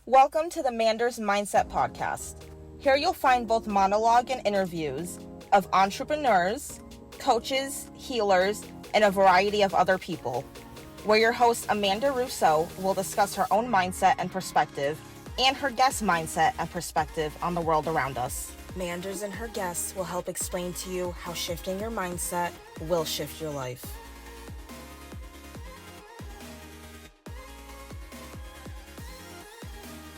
Welcome to the Manders Mindset podcast. Here you'll find both monologue and interviews of entrepreneurs, coaches, healers, and a variety of other people, where your host Amanda Russo will discuss her own mindset and perspective, and her guest mindset and perspective on the world around us. Manders and her guests will help explain to you how shifting your mindset will shift your life.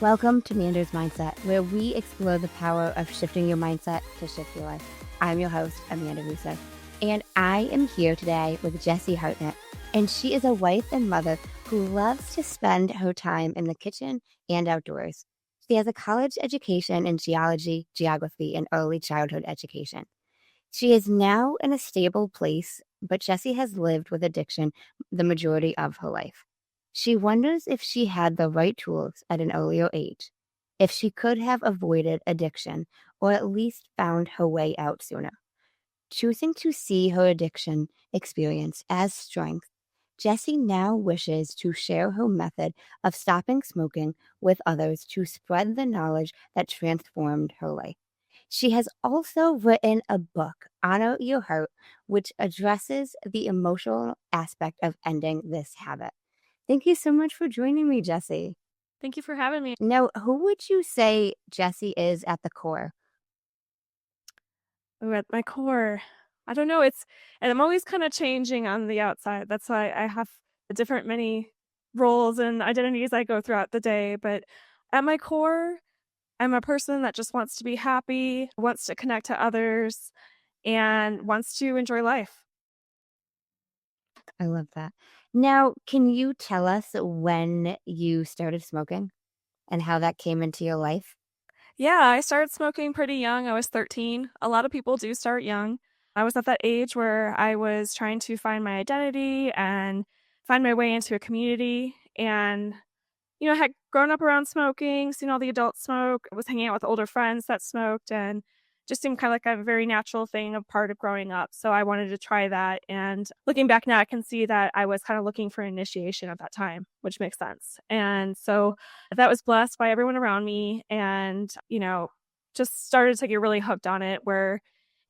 Welcome to Manders Mindset, where we explore the power of shifting your mindset to shift your life. I'm your host, Amanda Russo, and I am here today with Jessi Hartnett, and she is a wife and mother who loves to spend her time in the kitchen and outdoors. She has a college education in geology, geography, and early childhood education. She is now in a stable place, but Jessi has lived with addiction the majority of her life. She wonders if she had the right tools at an earlier age, if she could have avoided addiction or at least found her way out sooner. Choosing to see her addiction experience as strength, Jessi now wishes to share her method of stopping smoking with others to spread the knowledge that transformed her life. She has also written a book, Honor Your Heart, which addresses the emotional aspect of ending this habit. Thank you so much for joining me, Jessi. Thank you for having me. Now, who would you say Jessi is at the core? Ooh, at my core, I don't know. And I'm always kind of changing on the outside. That's why I have many roles and identities I go throughout the day. But at my core, I'm a person that just wants to be happy, wants to connect to others, and wants to enjoy life. I love that. Now, can you tell us when you started smoking and how that came into your life? Yeah, I started smoking pretty young. I was 13. A lot of people do start young. I was at that age where I was trying to find my identity and find my way into a community. And, I had grown up around smoking, seen all the adults smoke, was hanging out with older friends that smoked, and just seemed kind of like a very natural thing, a part of growing up. So I wanted to try that. And looking back now, I can see that I was kind of looking for initiation at that time, which makes sense. And so that was blessed by everyone around me, and, just started to get really hooked on it, where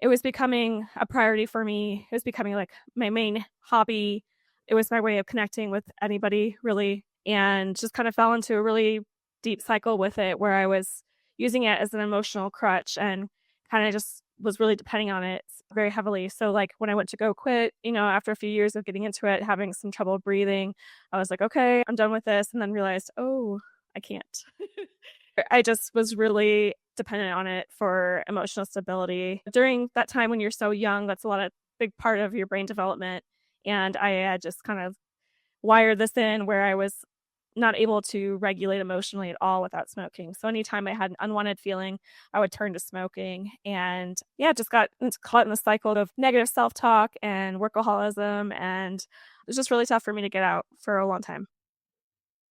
it was becoming a priority for me. It was becoming like my main hobby. It was my way of connecting with anybody, really, and just kind of fell into a really deep cycle with it, where I was using it as an emotional crutch and kind of just was really depending on it very heavily. So like when I went to go quit, after a few years of getting into it, having some trouble breathing, I was like, okay, I'm done with this. And then realized, oh, I can't. I just was really dependent on it for emotional stability. During that time when you're so young, that's a big part of your brain development. And I had just kind of wired this in where I was not able to regulate emotionally at all without smoking. So anytime I had an unwanted feeling, I would turn to smoking. And just got caught in the cycle of negative self-talk and workaholism. And it was just really tough for me to get out for a long time.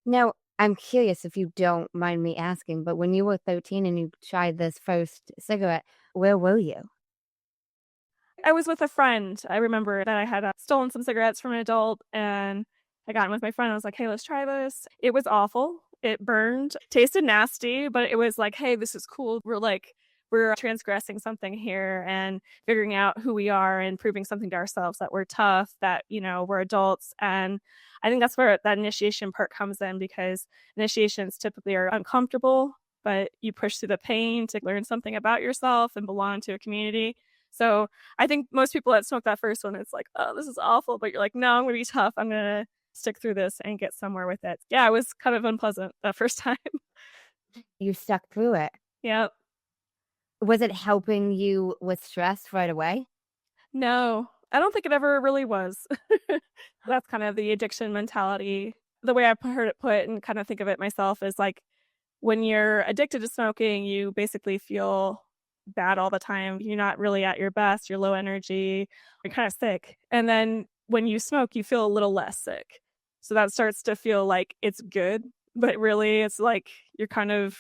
Now, I'm curious if you don't mind me asking, but when you were 13 and you tried this first cigarette, where were you? I was with a friend. I remember that I had stolen some cigarettes from an adult, and I got in with my friend. I was like, hey, let's try this. It was awful. It burned, tasted nasty, but it was like, hey, this is cool. We're transgressing something here and figuring out who we are and proving something to ourselves, that we're tough, that, we're adults. And I think that's where that initiation part comes in, because initiations typically are uncomfortable, but you push through the pain to learn something about yourself and belong to a community. So I think most people that smoke that first one, it's like, oh, this is awful. But you're like, no, I'm going to be tough. I'm going to stick through this and get somewhere with it. Yeah, it was kind of unpleasant that first time. You stuck through it. Yeah. Was it helping you with stress right away? No, I don't think it ever really was. That's kind of the addiction mentality. The way I've heard it put and kind of think of it myself is like, when you're addicted to smoking, you basically feel bad all the time. You're not really at your best. You're low energy. You're kind of sick. And then when you smoke, you feel a little less sick. So that starts to feel like it's good, but really it's like you're kind of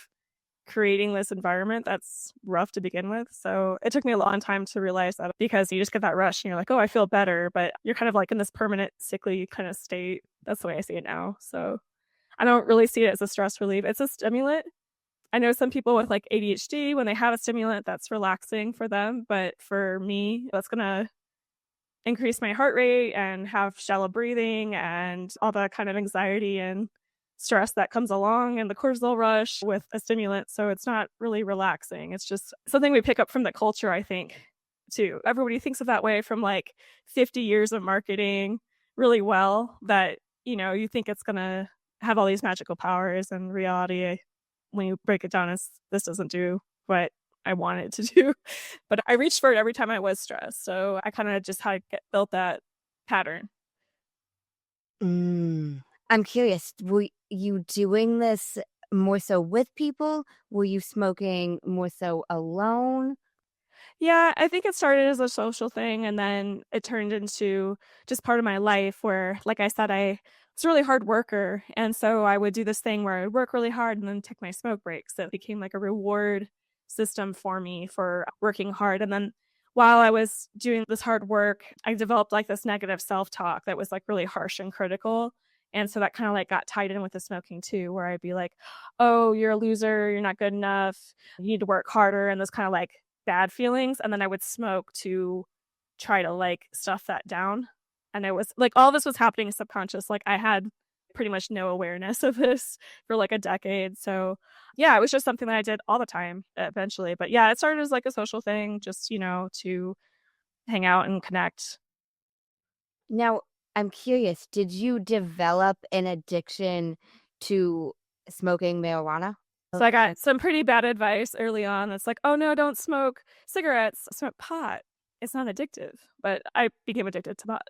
creating this environment that's rough to begin with. So it took me a long time to realize that, because you just get that rush and you're like, oh, I feel better, but you're kind of like in this permanent sickly kind of state. That's the way I see it now. So I don't really see it as a stress relief. It's a stimulant. I know some people with like ADHD, when they have a stimulant, that's relaxing for them. But for me, that's going to increase my heart rate and have shallow breathing and all that kind of anxiety and stress that comes along and the cortisol rush with a stimulant. So it's not really relaxing. It's just something we pick up from the culture, I think, too. Everybody thinks of that way from like 50 years of marketing really well, that, you think it's going to have all these magical powers, and reality, when you break it down, is this doesn't do what I want it to do. But I reached for it every time I was stressed. So I kind of just had built that pattern. I'm curious, were you doing this more so with people? Were you smoking more so alone? Yeah, I think it started as a social thing, and then it turned into just part of my life where, like I said, I was a really hard worker. And so I would do this thing where I would work really hard and then take my smoke breaks. So it became like a reward system for me for working hard. And then while I was doing this hard work, I developed like this negative self-talk that was like really harsh and critical. And so that kind of like got tied in with the smoking too, where I'd be like, oh, you're a loser, you're not good enough, you need to work harder, and those kind of like bad feelings. And then I would smoke to try to like stuff that down. And it was like all this was happening subconscious. Like I had pretty much no awareness of this for like a decade. So yeah, it was just something that I did all the time eventually. But yeah, it started as like a social thing, just, to hang out and connect. Now, I'm curious, did you develop an addiction to smoking marijuana? So I got some pretty bad advice early on. That's like, oh no, don't smoke cigarettes, smoke pot. It's not addictive. But I became addicted to pot.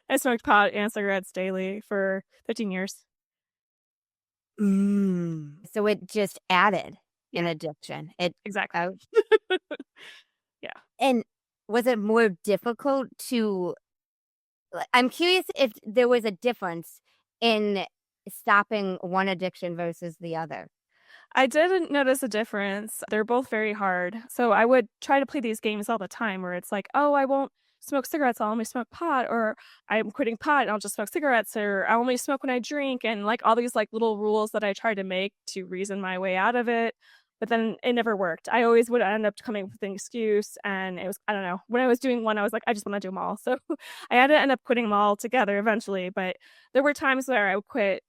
I smoked pot and cigarettes daily for 15 years. So it just added an Yeah, addiction. It exactly. oh, Yeah. and was it more difficult to I'm curious if there was a difference in stopping one addiction versus the other. I didn't notice a difference. They're both very hard. So I would try to play these games all the time where it's like, oh, I won't smoke cigarettes, I'll only smoke pot, or I'm quitting pot and I'll just smoke cigarettes, or I only smoke when I drink, and like all these like little rules that I tried to make to reason my way out of it. But then it never worked. I always would end up coming up with an excuse, and it was, I don't know. When I was doing one, I was like, I just want to do them all. So I had to end up quitting them all together eventually. But there were times where I would quit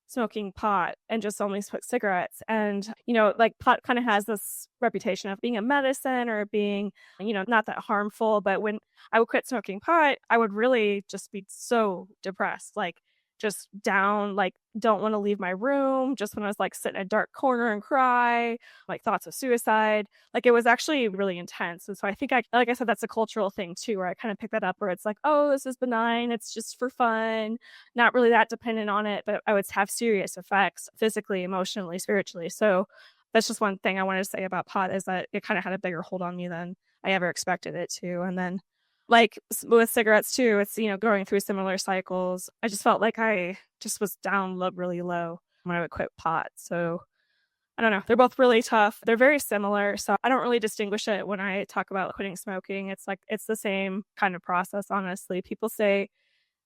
smoking pot and just only smoke cigarettes. And, like pot kind of has this reputation of being a medicine or being, not that harmful. But when I would quit smoking pot, I would really just be so depressed, like just down, like don't want to leave my room, just when I was like sit in a dark corner and cry, like thoughts of suicide. Like it was actually really intense. And so I think like I said, that's a cultural thing too, where I kind of pick that up where it's like, oh, this is benign. It's just for fun, not really that dependent on it, but I would have serious effects physically, emotionally, spiritually. So that's just one thing I wanted to say about pot, is that it kind of had a bigger hold on me than I ever expected it to. And then like with cigarettes too, it's, going through similar cycles. I just felt like I just was down really low when I would quit pot. So I don't know. They're both really tough. They're very similar. So I don't really distinguish it when I talk about quitting smoking. It's like, it's the same kind of process, honestly. People say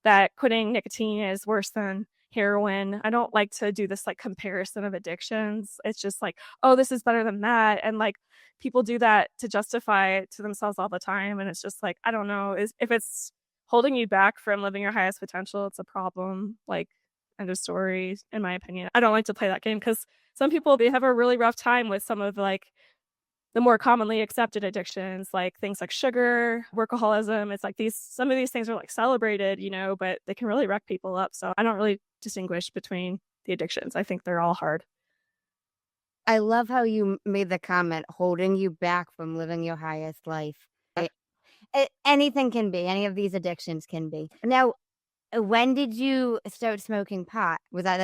that quitting nicotine is worse than heroin. I don't like to do this like comparison of addictions. It's just like, oh, this is better than that. And like people do that to justify it to themselves all the time. And it's just like, I don't know, if it's holding you back from living your highest potential, it's a problem. Like, end of story, in my opinion. I don't like to play that game because some people, they have a really rough time with some of like the more commonly accepted addictions, like things like sugar, workaholism. It's like some of these things are like celebrated, but they can really wreck people up. So I don't really distinguish between the addictions. I think they're all hard. I love how you made the comment holding you back from living your highest life. Anything can be, any of these addictions can be. Now, when did you start smoking pot? Was that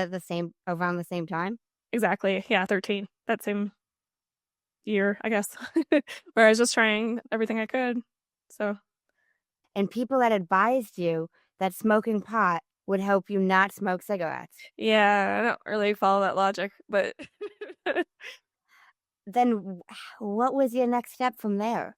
around the same time? Exactly. Yeah, 13. That same year, I guess, where I was just trying everything I could. So, And people had advised you that smoking pot would help you not smoke cigarettes. yeah, I don't really follow that logic, but Then what was your next step from there?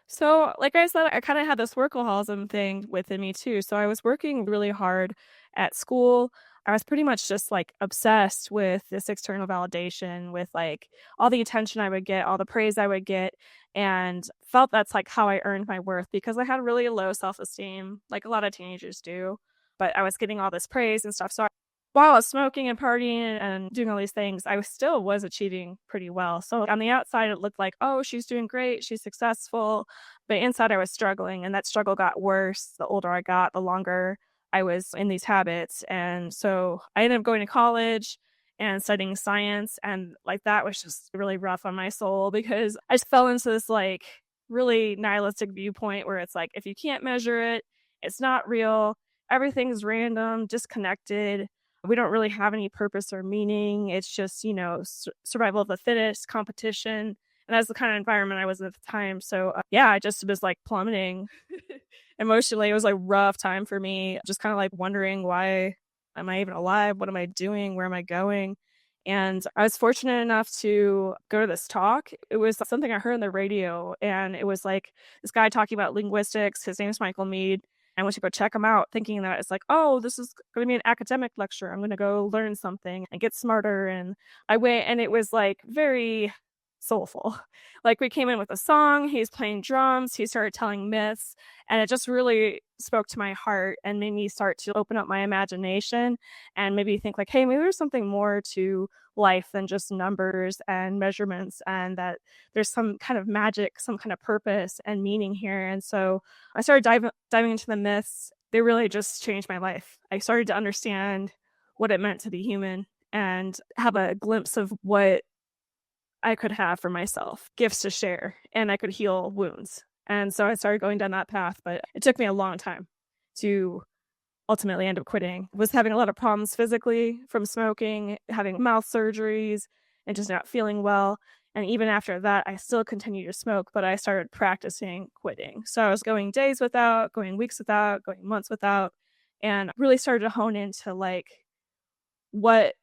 so, like I said, I kind of had this workaholism thing within me too. So I was working really hard at school. I was pretty much just like obsessed with this external validation, with like all the attention I would get, all the praise I would get, and felt that's like how I earned my worth because I had really low self esteem, like a lot of teenagers do. But I was getting all this praise and stuff. So while I was smoking and partying and doing all these things, I still was achieving pretty well. So on the outside, it looked like, oh, she's doing great, she's successful. But inside, I was struggling, and that struggle got worse the older I got, the longer I was in these habits. And so I ended up going to college and studying science. And like that was just really rough on my soul because I just fell into this like really nihilistic viewpoint where it's like, if you can't measure it, it's not real. Everything's random, disconnected. We don't really have any purpose or meaning. It's just, survival of the fittest, competition. And that's the kind of environment I was in at the time. So, yeah, I just was like plummeting emotionally. It was like rough time for me, just kind of like wondering, why am I even alive? What am I doing? Where am I going? And I was fortunate enough to go to this talk. It was something I heard on the radio, and it was like this guy talking about linguistics. His name is Michael Mead. I went to go check him out, thinking that it's like, oh, this is going to be an academic lecture. I'm going to go learn something and get smarter. And I went, and it was like very soulful. Like we came in with a song, he's playing drums, he started telling myths, and it just really spoke to my heart and made me start to open up my imagination and maybe think like, hey, maybe there's something more to life than just numbers and measurements, and that there's some kind of magic, some kind of purpose and meaning here. And so I started diving into the myths. They really just changed my life. I started to understand what it meant to be human and have a glimpse of what I could have for myself, gifts to share, and I could heal wounds. And so I started going down that path, but it took me a long time to ultimately end up quitting. Was having a lot of problems physically from smoking, having mouth surgeries, and just not feeling well. And even after that, I still continued to smoke, but I started practicing quitting. So I was going days without, going weeks without, going months without, and really started to hone into like what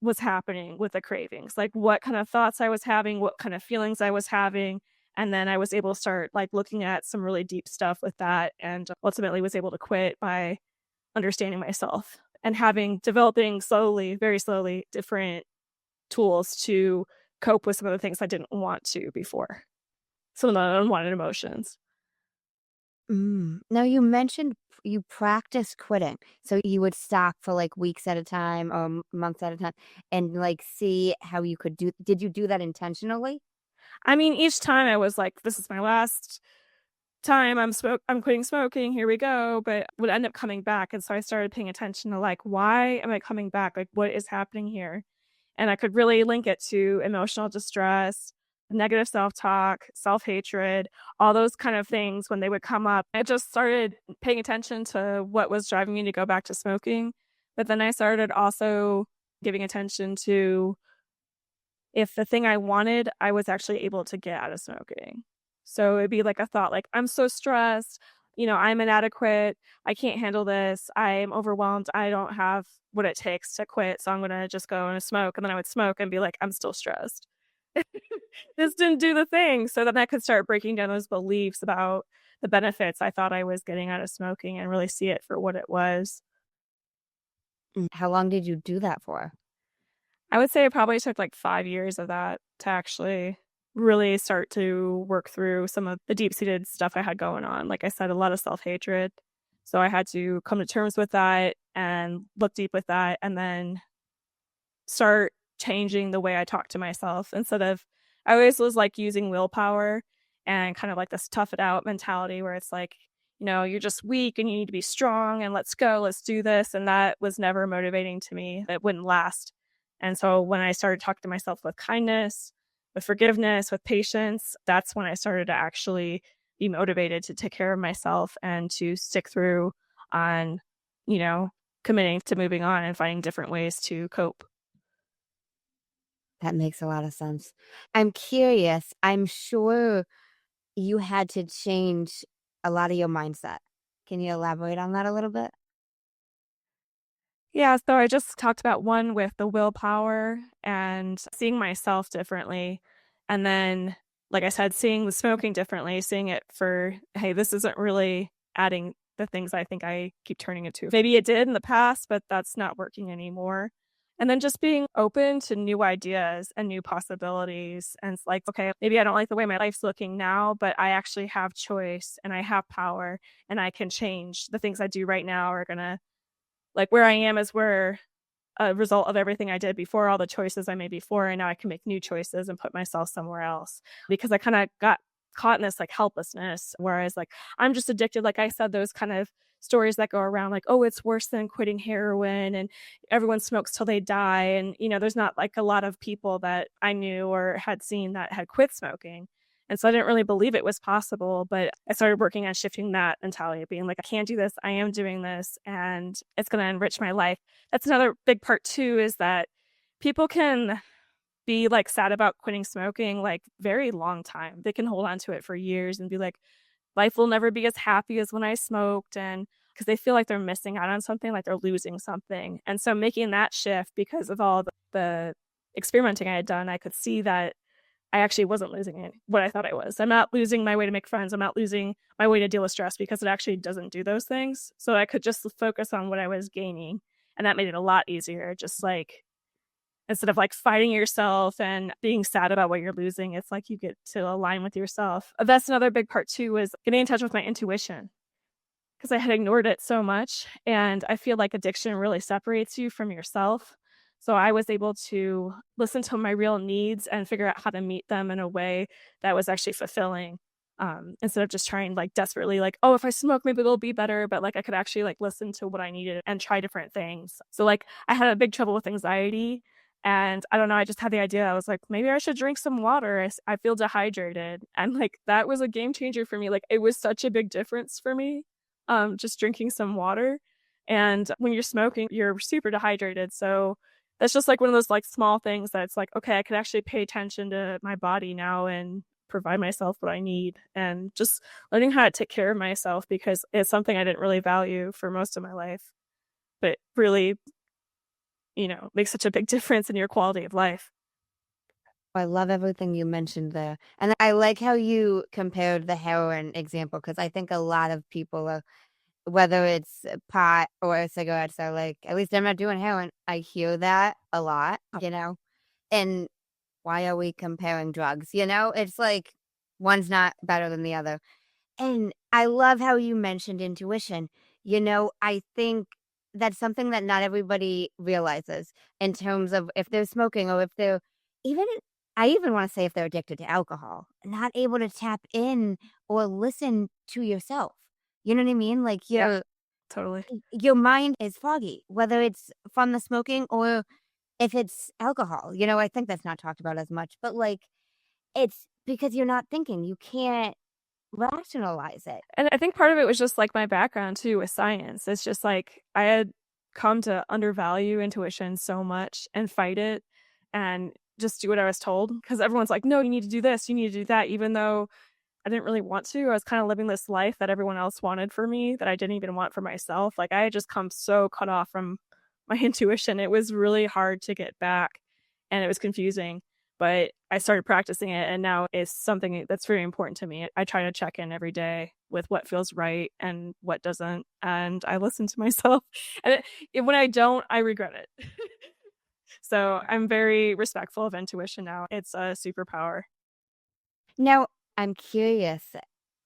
was happening with the cravings, like what kind of thoughts I was having, what kind of feelings I was having. And then I was able to start like looking at some really deep stuff with that, and ultimately was able to quit by understanding myself and developing slowly, very slowly, different tools to cope with some of the things I didn't want to before, some of the unwanted emotions. Now, you mentioned you practice quitting. So you would stop for like weeks at a time or months at a time and like see how you could do. Did you do that intentionally? I mean, each time I was like, this is my last time I'm quitting smoking, here we go, but would end up coming back. And so I started paying attention to like, why am I coming back? Like, what is happening here? And I could really link it to emotional distress, negative self-talk, self-hatred, all those kind of things when they would come up. I just started paying attention to what was driving me to go back to smoking. But then I started also giving attention to if the thing I wanted, I was actually able to get out of smoking. So it'd be like a thought like, I'm so stressed, I'm inadequate, I can't handle this, I'm overwhelmed, I don't have what it takes to quit, so I'm going to just go and smoke. And then I would smoke and be like, I'm still stressed. This didn't do the thing. So then I could start breaking down those beliefs about the benefits I thought I was getting out of smoking and really see it for what it was. How long did you do that for? I would say it probably took like 5 years of that to actually really start to work through some of the deep-seated stuff I had going on. Like I said, a lot of self-hatred. So I had to come to terms with that and look deep with that, and then start changing the way I talk to myself. I always was like using willpower and kind of like this tough it out mentality where it's like, you're just weak and you need to be strong and let's go, let's do this. And that was never motivating to me. That wouldn't last. And so when I started talking to myself with kindness, with forgiveness, with patience, that's when I started to actually be motivated to take care of myself and to stick through on, committing to moving on and finding different ways to cope. That makes a lot of sense. I'm curious. I'm sure you had to change a lot of your mindset. Can you elaborate on that a little bit? Yeah, so I just talked about one with the willpower and seeing myself differently. And then, like I said, seeing the smoking differently, seeing it for, hey, this isn't really adding the things I think I keep turning it to. Maybe it did in the past, but that's not working anymore. And then just being open to new ideas and new possibilities. And it's like, okay, maybe I don't like the way my life's looking now, but I actually have choice and I have power and I can change. The things I do right now are going to, like, where I am is where a result of everything I did before, all the choices I made before, and now I can make new choices and put myself somewhere else. Because I kind of got caught in this like helplessness, whereas like I'm just addicted. Like I said, those kind of stories that go around like, oh, it's worse than quitting heroin and everyone smokes till they die. And, there's not like a lot of people that I knew or had seen that had quit smoking. And so I didn't really believe it was possible, but I started working on shifting that mentality, being like, I can't do this. I am doing this and it's going to enrich my life. That's another big part too, is that people can be like sad about quitting smoking like very long time. They can hold on to it for years and be like, life will never be as happy as when I smoked. And because they feel like they're missing out on something, like they're losing something. And so making that shift because of all the experimenting I had done, I could see that I actually wasn't losing it, what I thought I was. I'm not losing my way to make friends. I'm not losing my way to deal with stress because it actually doesn't do those things. So I could just focus on what I was gaining. And that made it a lot easier. Just like, instead of like fighting yourself and being sad about what you're losing, it's like you get to align with yourself. That's another big part too, was getting in touch with my intuition, because I had ignored it so much. And I feel like addiction really separates you from yourself. So I was able to listen to my real needs and figure out how to meet them in a way that was actually fulfilling. Instead of just trying like desperately like, oh, if I smoke, maybe it'll be better. But like I could actually like listen to what I needed and try different things. So like I had a big trouble with anxiety. And I don't know, I just had the idea. I was like, maybe I should drink some water. I feel dehydrated. And like that was a game changer for me. Like it was such a big difference for me, just drinking some water. And when you're smoking, you're super dehydrated. So that's just like one of those like small things that's like, okay, I could actually pay attention to my body now and provide myself what I need. And just learning how to take care of myself, because it's something I didn't really value for most of my life, but really, makes such a big difference in your quality of life. I love everything you mentioned there. And I like how you compared the heroin example, because I think a lot of people are, whether it's pot or cigarettes, are like, at least I'm not doing heroin. I hear that a lot, and why are we comparing drugs? It's like one's not better than the other. And I love how you mentioned intuition. I think that's something that not everybody realizes in terms of if they're smoking, or if they're even, I even want to say if they're addicted to alcohol, not able to tap in or listen to yourself. You know what I mean? Like Totally. your mind is foggy, whether it's from the smoking or if it's alcohol. I think that's not talked about as much, but like it's because you're not thinking. You can't rationalize it. And I think part of it was just like my background too with science. It's just like I had come to undervalue intuition so much and fight it and just do what I was told, because everyone's like, no, you need to do this, you need to do that, even though I didn't really want to. I was kind of living this life that everyone else wanted for me that I didn't even want for myself. Like I had just come so cut off from my intuition. It was really hard to get back and it was confusing, but I started practicing it, and now it's something that's very important to me. I try to check in every day with what feels right and what doesn't, and I listen to myself. And when I don't, I regret it. So I'm very respectful of intuition now. It's a superpower. Now, I'm curious,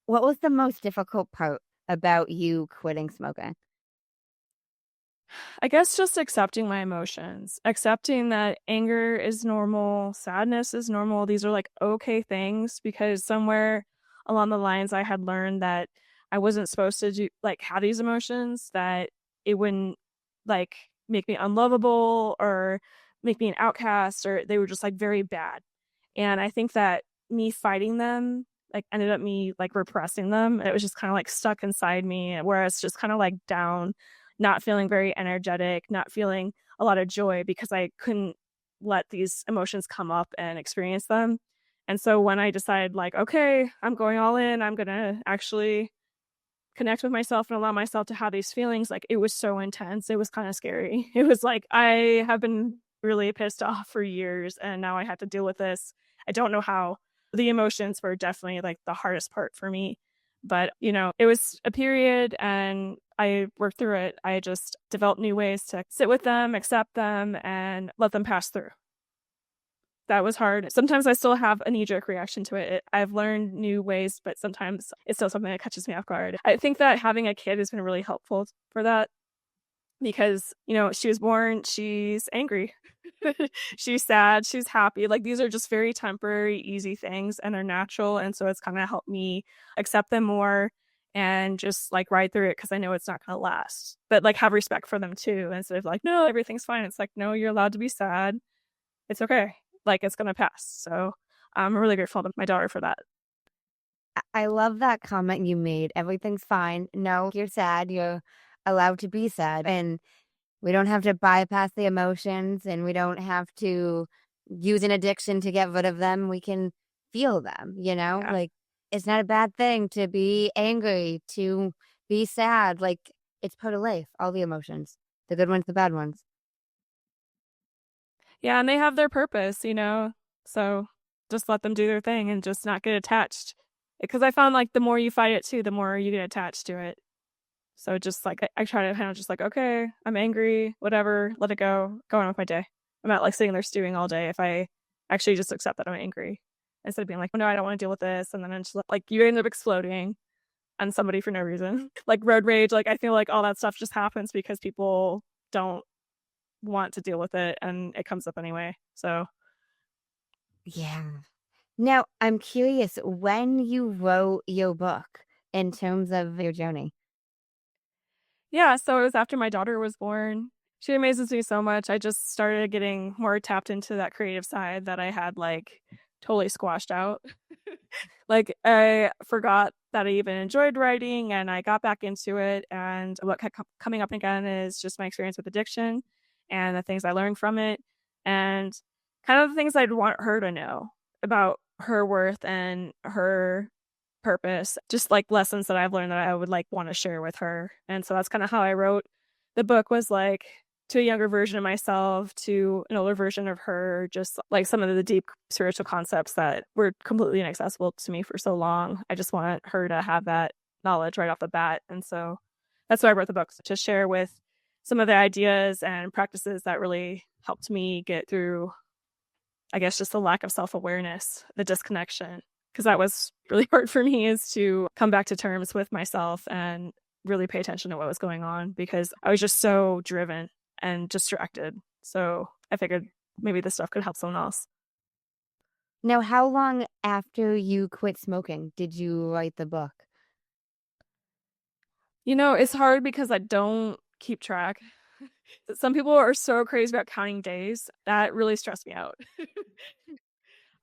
what was the most difficult part about you quitting smoking? I guess just accepting my emotions, accepting that anger is normal, sadness is normal. These are like okay things, because somewhere along the lines I had learned that I wasn't supposed to have these emotions, that it wouldn't like make me unlovable or make me an outcast, or they were just like very bad. And I think that me fighting them like ended up me like repressing them. It was just kind of like stuck inside me, where it's just kind of like down, not feeling very energetic, not feeling a lot of joy, because I couldn't let these emotions come up and experience them. And so when I decided like, okay, I'm going all in, I'm going to actually connect with myself and allow myself to have these feelings, like it was so intense. It was kind of scary. It was like, I have been really pissed off for years and now I have to deal with this. I don't know how. The emotions were definitely like the hardest part for me. But, it was a period and I worked through it. I just developed new ways to sit with them, accept them, and let them pass through. That was hard. Sometimes I still have a knee-jerk reaction to it. I've learned new ways, but sometimes it's still something that catches me off guard. I think that having a kid has been really helpful for that because, she was born, she's angry. She's sad, she's happy. Like, these are just very temporary, easy things, and they're natural. And so it's kind of helped me accept them more and just like ride through it because I know it's not going to last. But like have respect for them too. Instead of like, no, everything's fine. It's like, no, you're allowed to be sad. It's okay. Like, it's going to pass. So I'm really grateful to my daughter for that. I love that comment you made. Everything's fine. No, you're sad. You're allowed to be sad. And we don't have to bypass the emotions and we don't have to use an addiction to get rid of them. We can feel them, Yeah. Like, it's not a bad thing to be angry, to be sad. Like, it's part of life, all the emotions, the good ones, the bad ones. Yeah, and they have their purpose, so just let them do their thing and just not get attached. Because I found like the more you fight it too, the more you get attached to it. So just like I try to kind of just like, okay, I'm angry, whatever, let it go on with my day. I'm not like sitting there stewing all day if I actually just accept that I'm angry instead of being like, oh, no, I don't want to deal with this. And then I'm just like, you end up exploding on somebody for no reason. Like road rage, like I feel like all that stuff just happens because people don't want to deal with it and it comes up anyway. So Yeah. Now, I'm curious when you wrote your book in terms of your journey. yeah, so it was after my daughter was born. She amazes me so much. I just started getting more tapped into that creative side that I had like totally squashed out. Like I forgot that I even enjoyed writing and I got back into it. And what kept coming up again is just my experience with addiction and the things I learned from it and kind of the things I'd want her to know about her worth and her purpose, just like lessons that I've learned that I would like want to share with her. And so that's kind of how I wrote the book, was like to a younger version of myself, to an older version of her, just like some of the deep spiritual concepts that were completely inaccessible to me for so long. I just want her to have that knowledge right off the bat. And so that's why I wrote the book, to share with some of the ideas and practices that really helped me get through, I guess, just the lack of self-awareness, the disconnection, because that was really hard for me, is to come back to terms with myself and really pay attention to what was going on because I was just so driven and distracted. So I figured maybe this stuff could help someone else. Now, how long after you quit smoking did you write the book? It's hard because I don't keep track. Some people are so crazy about counting days. That really stressed me out.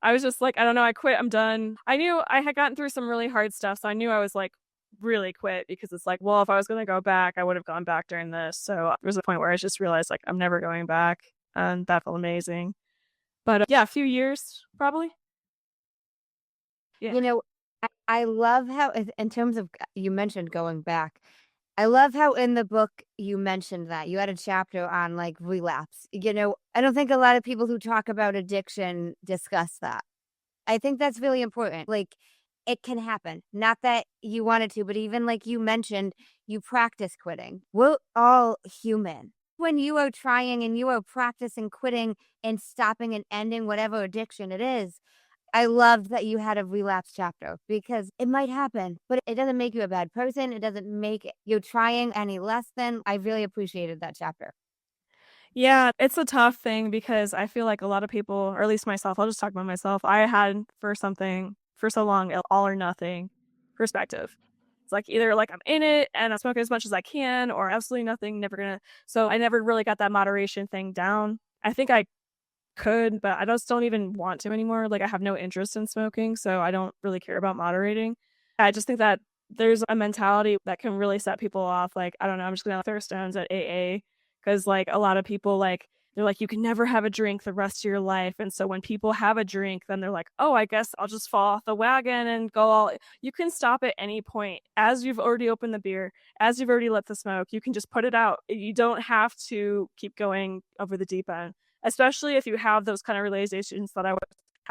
I was just like, I don't know, I quit, I'm done. I knew I had gotten through some really hard stuff, so I knew I was like really quit because it's like, well, if I was going to go back, I would have gone back during this. So there was a point where I just realized like I'm never going back, and that felt amazing. But yeah, a few years probably. Yeah. I love how, in terms of, you mentioned going back, I love how in the book you mentioned that you had a chapter on like relapse. I don't think a lot of people who talk about addiction discuss that. I think that's really important. Like, it can happen. Not that you wanted to, but even like you mentioned, you practice quitting. We're all human. When you are trying and you are practicing quitting and stopping and ending whatever addiction it is, I loved that you had a relapse chapter because it might happen, but it doesn't make you a bad person. It doesn't make you trying any less than. I really appreciated that chapter. Yeah, it's a tough thing because I feel like a lot of people, or at least myself, I'll just talk about myself. I had for something for so long, all or nothing perspective. It's like either like I'm in it and I'm smoking as much as I can, or absolutely nothing, never gonna. So I never really got that moderation thing down. I think I could, but I just don't even want to anymore. Like I have no interest in smoking, so I don't really care about moderating. I just think that there's a mentality that can really set people off. Like, I don't know, I'm just gonna throw stones at AA because like a lot of people like they're like, you can never have a drink the rest of your life. And so when people have a drink, then they're like, oh, I guess I'll just fall off the wagon and go all. You can stop at any point. As you've already opened the beer, as you've already lit the smoke, you can just put it out. You don't have to keep going over the deep end, especially if you have those kind of realizations that I was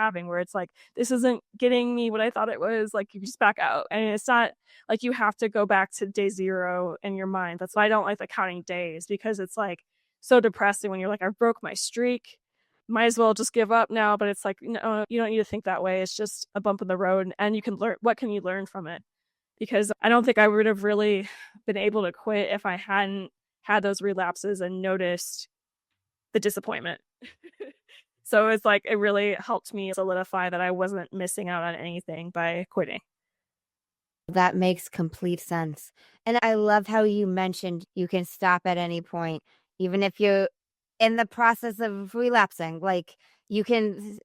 having, where it's like, this isn't getting me what I thought it was, like you just back out. And it's not like you have to go back to day zero in your mind. That's why I don't like the counting days, because it's like so depressing when you're like, I broke my streak, might as well just give up now. But it's like, no, you don't need to think that way. It's just a bump in the road, and you can learn. What can you learn from it? Because I don't think I would have really been able to quit if I hadn't had those relapses and noticed the disappointment. So it's like, it really helped me solidify that I wasn't missing out on anything by quitting. That makes complete sense. And I love how you mentioned you can stop at any point, even if you're in the process of relapsing. Like, you can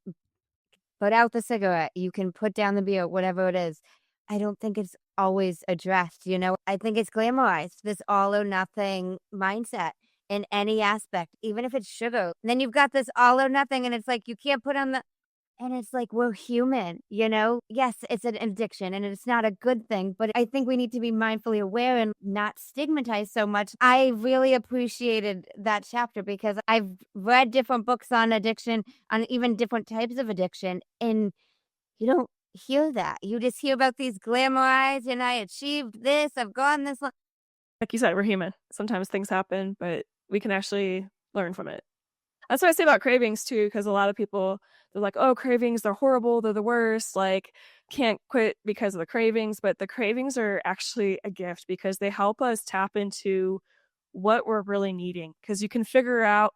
put out the cigarette, you can put down the beer, whatever it is. I don't think it's always addressed, you know? I think it's glamorized, this all or nothing mindset in any aspect, even if it's sugar. And then you've got this all or nothing, and it's like you can't put on the, and it's like, we're human, you know? Yes, it's an addiction and it's not a good thing, but I think we need to be mindfully aware and not stigmatize so much. I really appreciated that chapter because I've read different books on addiction, on even different types of addiction, and you don't hear that. You just hear about these glamorized, and I achieved this, I've gone this long. Like you said, we're human. Sometimes things happen, but we can actually learn from it. That's what I say about cravings too, because a lot of people, they're like, oh, cravings, they're horrible, they're the worst, like can't quit because of the cravings. But the cravings are actually a gift, because they help us tap into what we're really needing, because you can figure out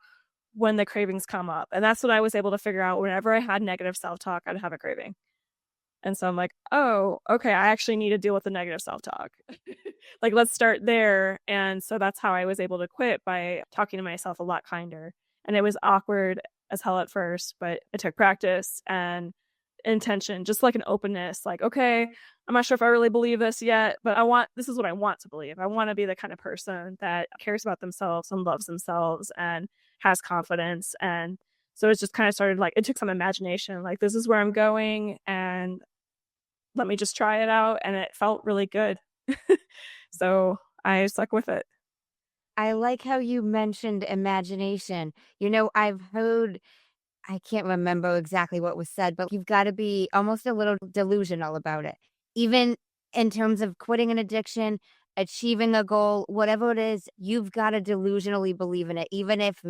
when the cravings come up. And that's what I was able to figure out. Whenever I had negative self-talk, I'd have a craving. And so I'm like, oh, okay, I actually need to deal with the negative self-talk. Like, let's start there. And so that's how I was able to quit, by talking to myself a lot kinder. And it was awkward as hell at first, but it took practice and intention, just like an openness. Like, okay, I'm not sure if I really believe this yet, but this is what I want to believe. I want to be the kind of person that cares about themselves and loves themselves and has confidence. And so it just kind of started, like, it took some imagination, like, this is where I'm going, and let me just try it out. And it felt really good. So I stuck with it. I like how you mentioned imagination. You know, I've heard, I can't remember exactly what was said, but you've got to be almost a little delusional about it. Even in terms of quitting an addiction, achieving a goal, whatever it is, you've got to delusionally believe in it, even if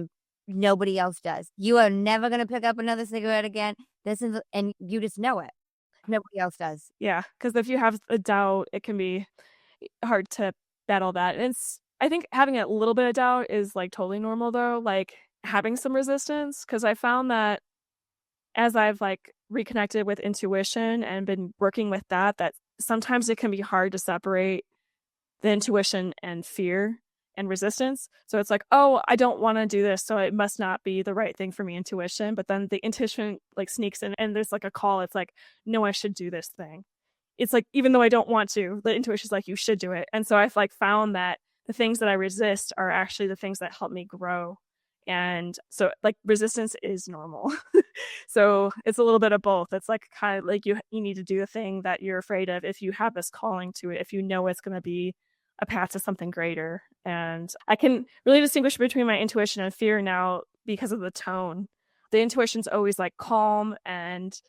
nobody else does. You are never going to pick up another cigarette again. And you just know it. Nobody else does. Yeah, because if you have a doubt, it can be hard to battle that. And I think having a little bit of doubt is like totally normal, though, like having some resistance, because I found that as I've like reconnected with intuition and been working with that sometimes it can be hard to separate the intuition and fear and resistance. So it's like, oh, I don't want to do this, so it must not be the right thing for me, intuition. But then the intuition like sneaks in, and there's like a call. It's like, no, I should do this thing. It's like, even though I don't want to, the intuition's like, you should do it. And so I've like found that the things that I resist are actually the things that help me grow. And so like resistance is normal. So it's a little bit of both. It's like kind of like you need to do a thing that you're afraid of if you have this calling to it, if you know it's going to be a path to something greater. And I can really distinguish between my intuition and fear now because of the tone. The intuition's always like calm and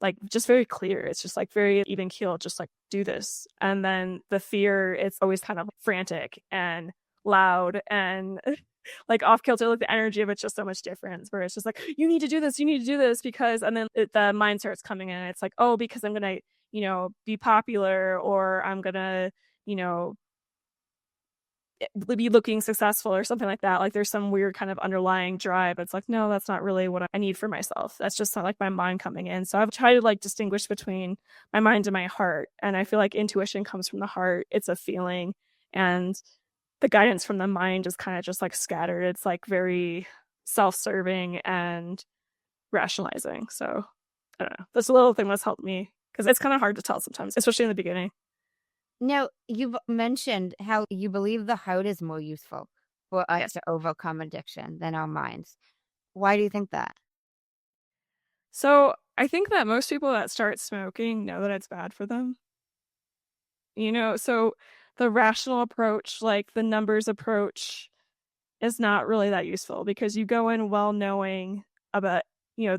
like just very clear. It's just like very even keeled, just like do this. And then the fear, it's always kind of frantic and loud and like off kilter. Like the energy of it's just so much different, where it's just like, you need to do this because, and then the mind starts coming in. It's like, oh, because I'm gonna be popular, or I'm gonna be looking successful or something like that. Like there's some weird kind of underlying drive. It's like, no, that's not really what I need for myself. That's just not like my mind coming in. So I've tried to like distinguish between my mind and my heart. And I feel like intuition comes from the heart. It's a feeling, and the guidance from the mind is kind of just like scattered. It's like very self-serving and rationalizing. So I don't know. This little thing that's helped me, because it's kind of hard to tell sometimes, especially in the beginning. Now, you've mentioned how you believe the heart is more useful for us to overcome addiction than our minds. Why do you think that? So I think that most people that start smoking know that it's bad for them. So the rational approach, like the numbers approach, is not really that useful, because you go in well knowing about,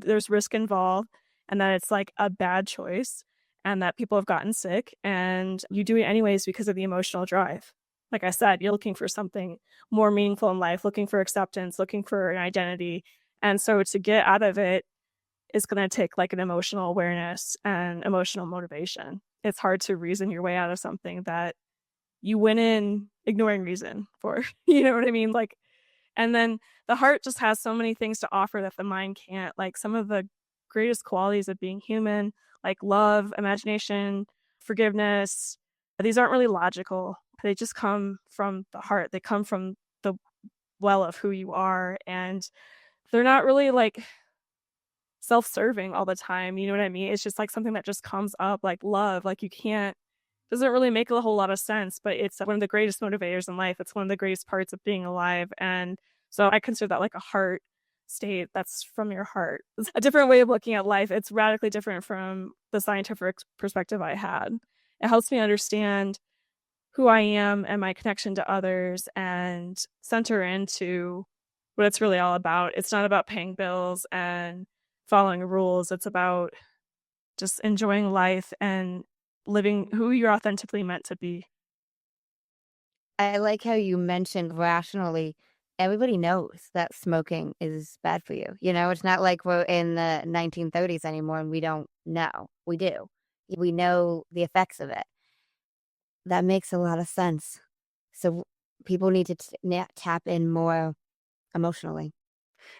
there's risk involved and that it's like a bad choice and that people have gotten sick and you do it anyways because of the emotional drive. Like I said, you're looking for something more meaningful in life, looking for acceptance, looking for an identity. And so to get out of it is going to take like an emotional awareness and emotional motivation. It's hard to reason your way out of something that you went in ignoring reason for. You know what I mean? Like, and then the heart just has so many things to offer that the mind can't. Like some of the greatest qualities of being human, like love, imagination, forgiveness, these aren't really logical. They just come from the heart. They come from the well of who you are. And they're not really like self-serving all the time. You know what I mean? It's just like something that just comes up, like love. Like you can't, doesn't really make a whole lot of sense, but it's one of the greatest motivators in life. It's one of the greatest parts of being alive. And so I consider that like a heart state that's from your heart. It's a different way of looking at life. It's radically different from the scientific perspective I had. It helps me understand who I am and my connection to others and center into what it's really all about. It's not about paying bills and following rules. It's about just enjoying life and living who you're authentically meant to be. I like how you mentioned rationally, everybody knows that smoking is bad for you. It's not like we're in the 1930s anymore and we don't know. We do. We know the effects of it. That makes a lot of sense. So people need to tap in more emotionally.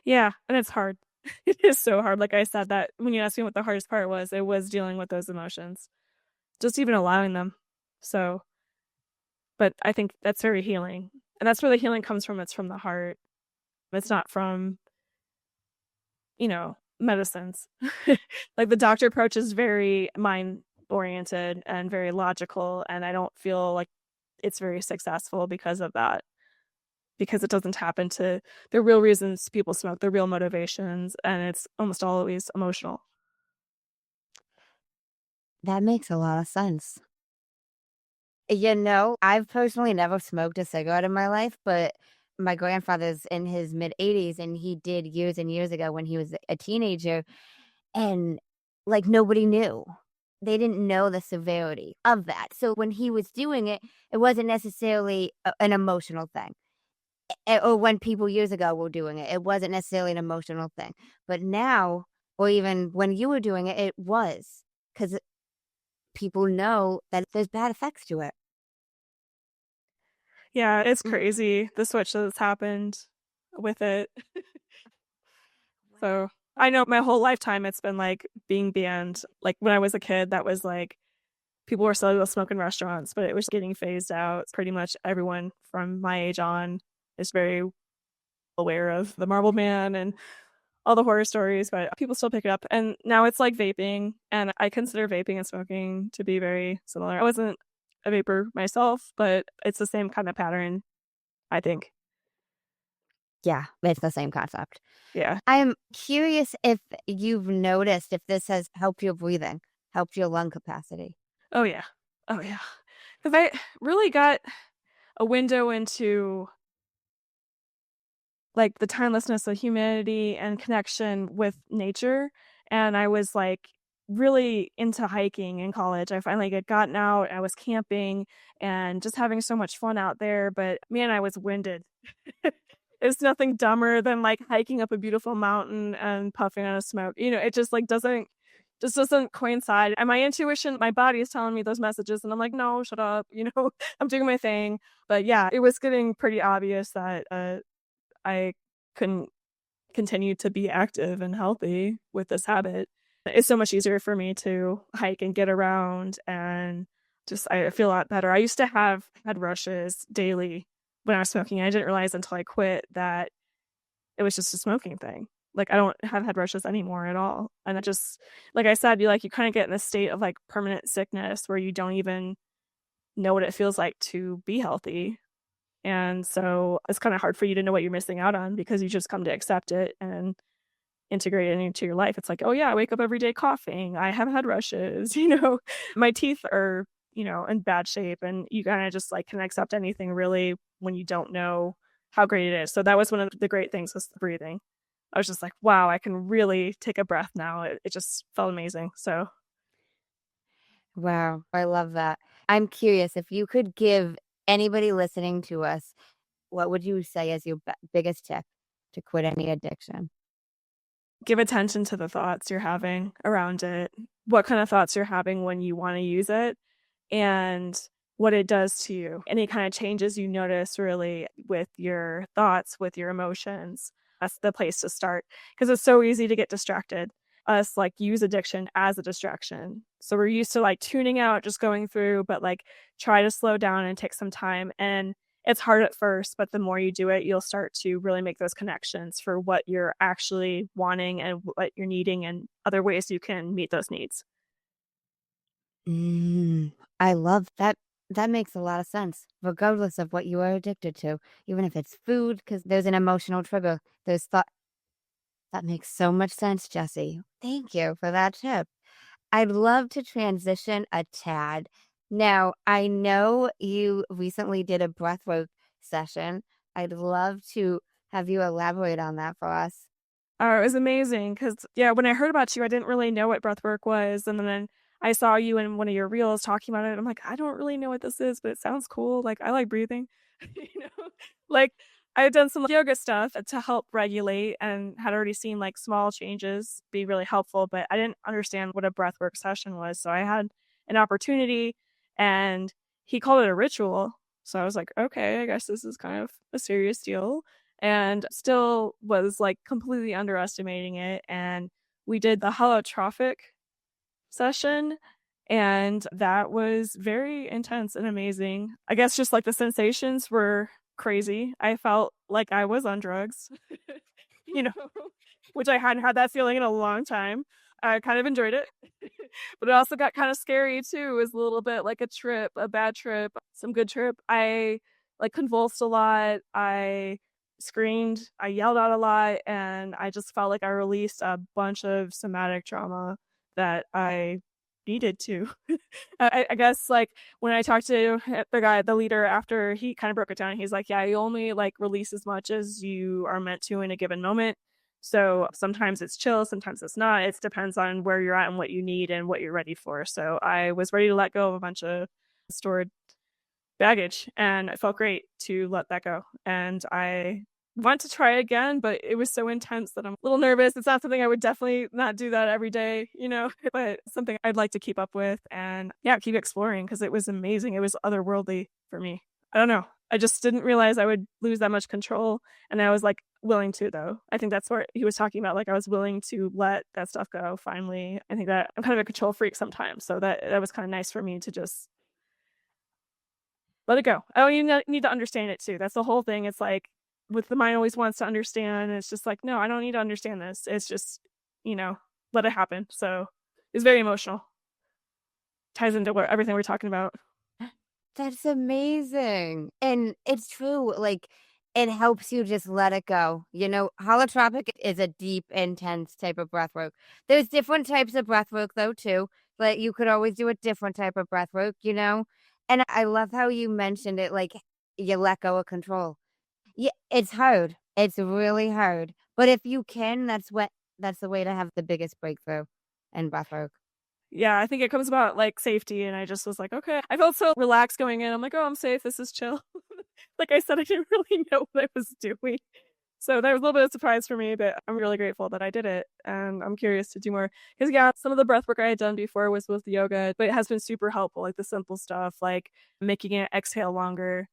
Yeah, and it's hard. It is so hard. Like I said, that when you asked me what the hardest part was, it was dealing with those emotions, just even allowing them. So, but I think that's very healing. And that's where the healing comes from. It's from the heart. It's not from, medicines. Like the doctor approach is very mind oriented and very logical. And I don't feel like it's very successful because of that. Because it doesn't tap into the real reasons people smoke, the real motivations, and it's almost always emotional. That makes a lot of sense. I've personally never smoked a cigarette in my life, but my grandfather's in his mid-80s, and he did years and years ago when he was a teenager, and, like, nobody knew. They didn't know the severity of that. So when he was doing it, it wasn't necessarily an emotional thing. Or when people years ago were doing it, it wasn't necessarily an emotional thing. But now, or even when you were doing it, it was, 'cause people know that there's bad effects to it. Yeah, it's Mm. crazy, the switch that's happened with it. So, I know my whole lifetime it's been, like, being banned. Like, when I was a kid, that was, like, people were still able to smoke in restaurants, but it was getting phased out. Pretty much everyone from my age on is very aware of the Marble Man and all the horror stories, but people still pick it up. And now it's like vaping, and I consider vaping and smoking to be very similar. I wasn't a vapor myself, but it's the same kind of pattern, I think. Yeah, it's the same concept. Yeah. I'm curious if you've noticed if this has helped your breathing, helped your lung capacity. Oh, yeah. Oh, yeah. Because I really got a window into like the timelessness of humanity and connection with nature. And I was like really into hiking in college. I finally had gotten out, I was camping and just having so much fun out there. But man, I was winded. It's nothing dumber than like hiking up a beautiful mountain and puffing on a smoke. It just like doesn't coincide. And my intuition, my body is telling me those messages and I'm like, no, shut up. I'm doing my thing. But yeah, it was getting pretty obvious that I couldn't continue to be active and healthy with this habit. It's so much easier for me to hike and get around and just I feel a lot better. I used to have head rushes daily when I was smoking. I didn't realize until I quit that it was just a smoking thing. Like I don't have head rushes anymore at all. And it just like I said, you kind of get in this state of like permanent sickness where you don't even know what it feels like to be healthy. And so it's kind of hard for you to know what you're missing out on because you just come to accept it and integrate it into your life. It's like, oh yeah, I wake up every day coughing. I have head rushes, my teeth are, in bad shape. And you kind of just like can accept anything really when you don't know how great it is. So that was one of the great things was the breathing. I was just like, wow, I can really take a breath now. It just felt amazing. So Wow, I love that. I'm curious if you could give anybody listening to us, what would you say is your biggest tip to quit any addiction? give attention to the thoughts you're having around it, what kind of thoughts you're having when you want to use it, and what it does to you. Any kind of changes you notice really with your thoughts, with your emotions. That's the place to start because it's so easy to get distracted. Us like use addiction as a distraction. So we're used to like tuning out, just going through, but like try to slow down and take some time. And it's hard at first, but the more you do it, you'll start to really make those connections for what you're actually wanting and what you're needing and other ways you can meet those needs. I love that. That makes a lot of sense, regardless of what you are addicted to, even if it's food, because there's an emotional trigger. There's thought. That makes so much sense, Jessi. Thank you for that tip. I'd love to transition a tad. Now, I know you recently did a breathwork session. I'd love to have you elaborate on that for us. Oh, it was amazing because, yeah, when I heard about you, I didn't really know what breathwork was. And then I saw you in one of your reels talking about it. I'm like, I don't really know what this is, but it sounds cool. Like, I like breathing. you know, like I had done some yoga stuff to help regulate and had already seen like small changes be really helpful, but I didn't understand what a breathwork session was. So I had an opportunity and he called it a ritual. So I was like, okay, I guess this is kind of a serious deal and still was like completely underestimating it. And we did the holotropic session, and that was very intense and amazing. I guess just like the sensations were crazy. I felt like I was on drugs, you know, which I hadn't had that feeling in a long time. I kind of enjoyed it, but it also got kind of scary too. It was a little bit like a trip, a bad trip, some good trip. I like convulsed a lot. I screamed, I yelled out a lot, and I just felt like I released a bunch of somatic trauma that I needed to. I guess like when I talked to the leader after he kind of broke it down, he's like, yeah, you only like release as much as you are meant to in a given moment. So sometimes it's chill, sometimes it's not. It depends on where you're at and what you need and what you're ready for. So I was ready to let go of a bunch of stored baggage and it felt great to let that go. And I want to try again, but it was so intense that I'm a little nervous. It's not something I would definitely not do that every day, but something I'd like to keep up with and yeah, keep exploring because it was amazing. It was otherworldly for me. I don't know. I just didn't realize I would lose that much control. And I was like willing to, though. I think that's what he was talking about. Like I was willing to let that stuff go finally. I think that I'm kind of a control freak sometimes. So that was kind of nice for me to just let it go. I don't even need to understand it too. That's the whole thing. It's like with the mind always wants to understand. It's just like, no, I don't need to understand this. It's just, let it happen. So it's very emotional. Ties into everything we're talking about. That's amazing. And it's true. Like, it helps you just let it go. Holotropic is a deep, intense type of breath work. There's different types of breath work, though, too. But you could always do a different type of breath work. And I love how you mentioned it, like, you let go of control. Yeah, it's hard. It's really hard. But if you can, that's the way to have the biggest breakthrough in breath work. Yeah, I think it comes about like safety. And I just was like, okay. I felt so relaxed going in. I'm like, oh, I'm safe. This is chill. Like I said, I didn't really know what I was doing. So that was a little bit of a surprise for me, but I'm really grateful that I did it. And I'm curious to do more. Because, yeah, some of the breath work I had done before was with yoga, but it has been super helpful. Like the simple stuff, like making it exhale longer.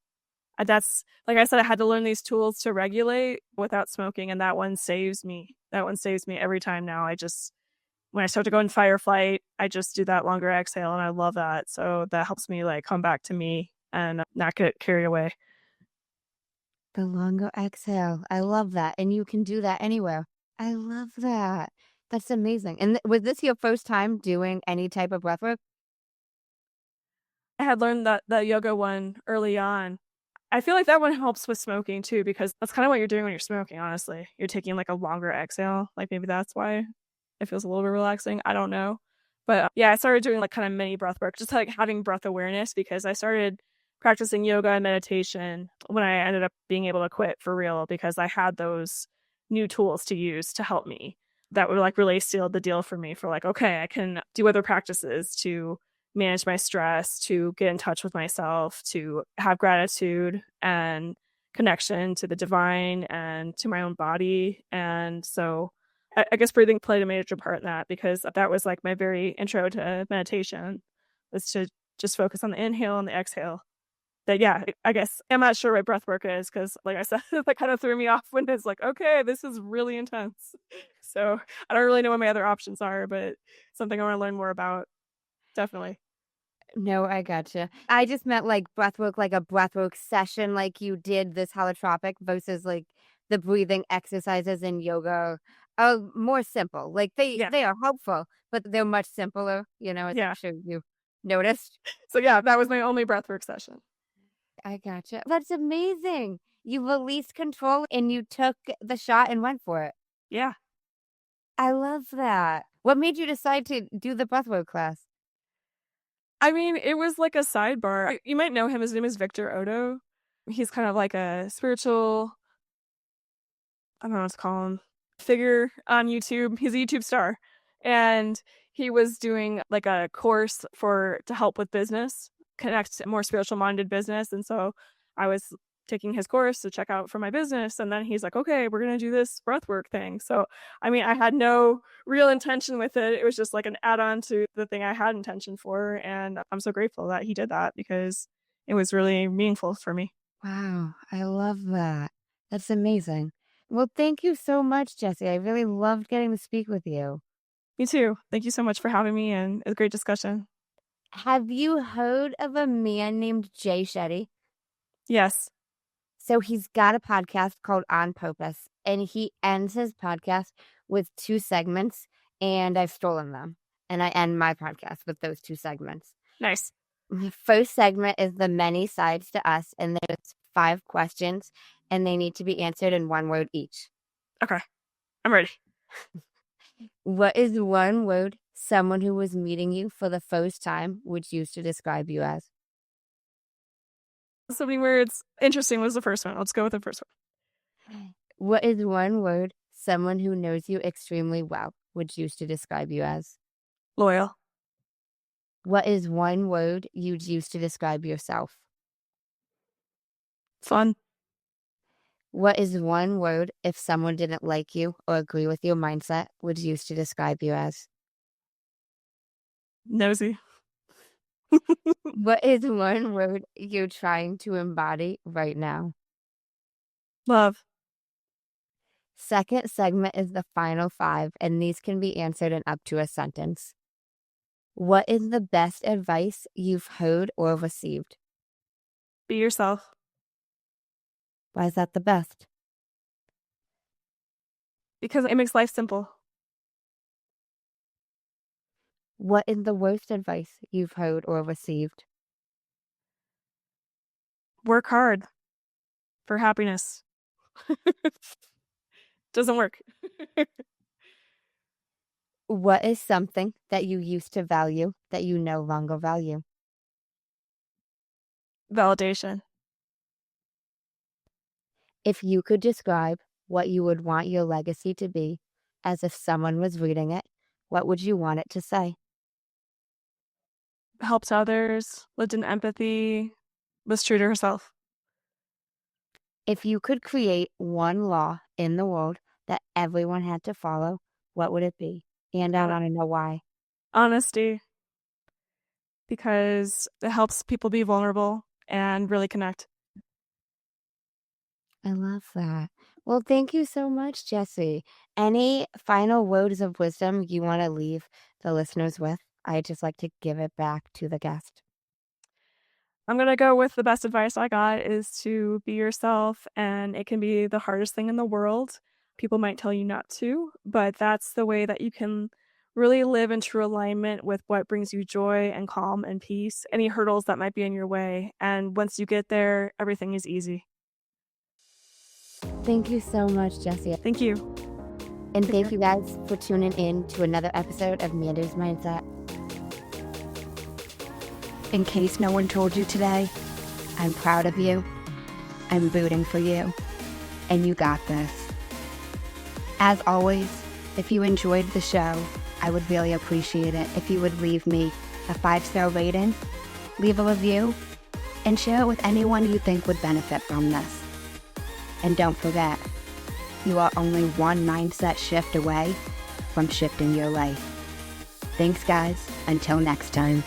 And that's, like I said, I had to learn these tools to regulate without smoking. And that one saves me. That one saves me every time now. When I start to go in fire flight, I just do that longer exhale. And I love that. So that helps me like come back to me and not get carried away. The longer exhale. I love that. And you can do that anywhere. I love that. That's amazing. And was this your first time doing any type of breath work? I had learned that the yoga one early on. I feel like that one helps with smoking too, because that's kind of what you're doing when you're smoking, honestly. You're taking like a longer exhale. Like maybe that's why it feels a little bit relaxing. I don't know. But yeah, I started doing like kind of mini breath work, just like having breath awareness because I started practicing yoga and meditation when I ended up being able to quit for real because I had those new tools to use to help me that would like really seal the deal for me for like, okay, I can do other practices to manage my stress, to get in touch with myself, to have gratitude and connection to the divine and to my own body. And so I guess breathing played a major part in that, because that was like my very intro to meditation, was to just focus on the inhale and the exhale. That, yeah, I guess I'm not sure what breath work is, because like I said, that kind of threw me off when it's like, okay, this is really intense. So I don't really know what my other options are, but something I want to learn more about. Definitely. No, I gotcha. I just meant like breathwork, like a breathwork session, like you did this holotropic versus like the breathing exercises in yoga are more simple. Like Yeah. they are helpful, but they're much simpler, as I'm Yeah. sure you noticed. So yeah, that was my only breathwork session. I gotcha. That's amazing. You released control and you took the shot and went for it. Yeah. I love that. What made you decide to do the breathwork class? I mean, it was like a sidebar. You might know him. His name is Victor Odo. He's kind of like a spiritual, I don't know what to call him, figure on YouTube. He's a YouTube star. And he was doing like a course to help with business, connect more spiritual minded business. And so I was taking his course to check out for my business. And then he's like, okay, we're going to do this breathwork thing. So, I mean, I had no real intention with it. It was just like an add on to the thing I had intention for. And I'm so grateful that he did that, because it was really meaningful for me. Wow, I love that. That's amazing. Well, thank you so much, Jessi. I really loved getting to speak with you. Me too. Thank you so much for having me, and it was a great discussion. Have you heard of a man named Jay Shetty? Yes. So he's got a podcast called On Purpose, and he ends his podcast with 2 segments, and I've stolen them. And I end my podcast with those 2 segments. Nice. The first segment is the many sides to us, and there's 5 questions, and they need to be answered in 1 word each. Okay. I'm ready. What is 1 word someone who was meeting you for the first time would use to describe you as? So many words. Interesting was the first one. Let's go with the first one. What is 1 word someone who knows you extremely well would use to describe you as? Loyal. What is 1 word you'd use to describe yourself? Fun. What is 1 word if someone didn't like you or agree with your mindset would use to describe you as? Nosy. What is 1 word you're trying to embody right now? Love. Second segment is the final 5, and these can be answered in up to a sentence. What is the best advice you've heard or received? Be yourself. Why is that the best? Because it makes life simple. What is the worst advice you've heard or received? Work hard for happiness. Doesn't work. What is something that you used to value that you no longer value? Validation. If you could describe what you would want your legacy to be as if someone was reading it, what would you want it to say? Helped others, lived in empathy, was true to herself. If you could create 1 law in the world that everyone had to follow, what would it be? And I want to know why. Honesty. Because it helps people be vulnerable and really connect. I love that. Well, thank you so much, Jessi. Any final words of wisdom you want to leave the listeners with? I'd just like to give it back to the guest. I'm going to go with the best advice I got is to be yourself, and it can be the hardest thing in the world. People might tell you not to, but that's the way that you can really live in true alignment with what brings you joy and calm and peace, any hurdles that might be in your way. And once you get there, everything is easy. Thank you so much, Jessi. Thank you. And thank you guys for tuning in to another episode of Manders Mindset. In case no one told you today, I'm proud of you. I'm rooting for you. And you got this. As always, if you enjoyed the show, I would really appreciate it if you would leave me a 5-star rating, leave a review, and share it with anyone you think would benefit from this. And don't forget, you are only one mindset shift away from shifting your life. Thanks, guys. Until next time.